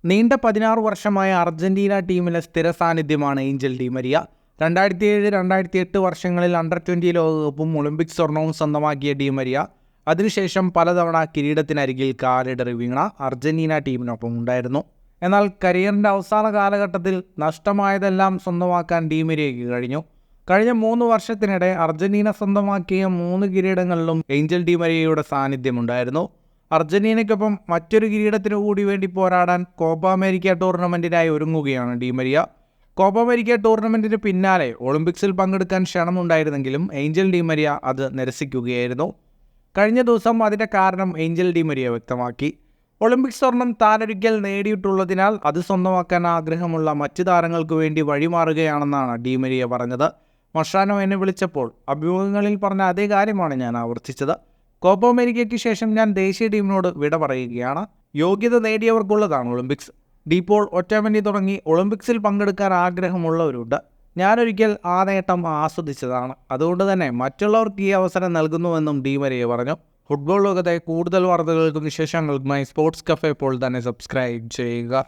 നീണ്ട 16 വർഷമായ അർജന്റീന ടീമിലെ സ്ഥിര സാന്നിധ്യമാണ് ഏഞ്ചൽ ഡി മരിയ. 2007-2008 വർഷങ്ങളിൽ അണ്ടർ-20 ലോകകപ്പും ഒളിമ്പിക് സ്വർണവും സ്വന്തമാക്കിയ ഡി മരിയ അതിനുശേഷം പലതവണ കിരീടത്തിനരികിൽ കാലിടറി വീണ അർജന്റീന ടീമിനൊപ്പം ഉണ്ടായിരുന്നു. എന്നാൽ കരിയറിൻ്റെ അവസാന കാലഘട്ടത്തിൽ നഷ്ടമായതെല്ലാം സ്വന്തമാക്കാൻ ഡി മരിയയ്ക്ക് കഴിഞ്ഞു. കഴിഞ്ഞ 3 വർഷത്തിനിടെ അർജന്റീന സ്വന്തമാക്കിയ 3 കിരീടങ്ങളിലും ഏഞ്ചൽ ഡി മരിയയുടെ സാന്നിധ്യമുണ്ടായിരുന്നു. അർജന്റീനയ്ക്കൊപ്പം മറ്റൊരു കിരീടത്തിനു കൂടി വേണ്ടി പോരാടാൻ കോപ്പ അമേരിക്ക ടൂർണമെൻറ്റിനായി ഒരുങ്ങുകയാണ് ഡി മരിയ. കോപ്പ അമേരിക്ക ടൂർണമെൻറ്റിന് പിന്നാലെ ഒളിമ്പിക്സിൽ പങ്കെടുക്കാൻ ക്ഷണമുണ്ടായിരുന്നെങ്കിലും ഏഞ്ചൽ ഡി മരിയ അത് നിരസിക്കുകയായിരുന്നു. കഴിഞ്ഞ ദിവസം അതിൻ്റെ കാരണം ഏഞ്ചൽ ഡി മരിയ വ്യക്തമാക്കി. ഒളിമ്പിക് സ്വർണം താനൊരിക്കൽ നേടിയിട്ടുള്ളതിനാൽ അത് സ്വന്തമാക്കാൻ ആഗ്രഹമുള്ള മറ്റ് താരങ്ങൾക്ക് വേണ്ടി വഴിമാറുകയാണെന്നാണ് ഡി മരിയ പറഞ്ഞത്. മഷാനോ എന്നെ വിളിച്ചപ്പോൾ അഭിമുഖങ്ങളിൽ പറഞ്ഞ അതേ കാര്യമാണ് ഞാൻ ആവർത്തിച്ചത്. കോപ്പ അമേരിക്കയ്ക്ക് ശേഷം ഞാൻ ദേശീയ ടീമിനോട് വിട പറയുകയാണ്. യോഗ്യത നേടിയവർക്കുള്ളതാണ് ഒളിമ്പിക്സ്. ഡീപോൾ, ഒറ്റമനി തുടങ്ങി ഒളിമ്പിക്സിൽ പങ്കെടുക്കാൻ ആഗ്രഹമുള്ളവരുണ്ട്. ഞാനൊരിക്കൽ ആ നേട്ടം ആസ്വദിച്ചതാണ്. അതുകൊണ്ട് തന്നെ മറ്റുള്ളവർക്ക് ഈ അവസരം നൽകുന്നുവെന്നും ഡി മരിയ പറഞ്ഞു. ഫുട്ബോൾ ലോകത്തെ കൂടുതൽ വാർത്തകൾക്കും വിശേഷങ്ങൾക്കുമായി സ്പോർട്സ് കഫേ ഇപ്പോൾ തന്നെ സബ്സ്ക്രൈബ് ചെയ്യുക.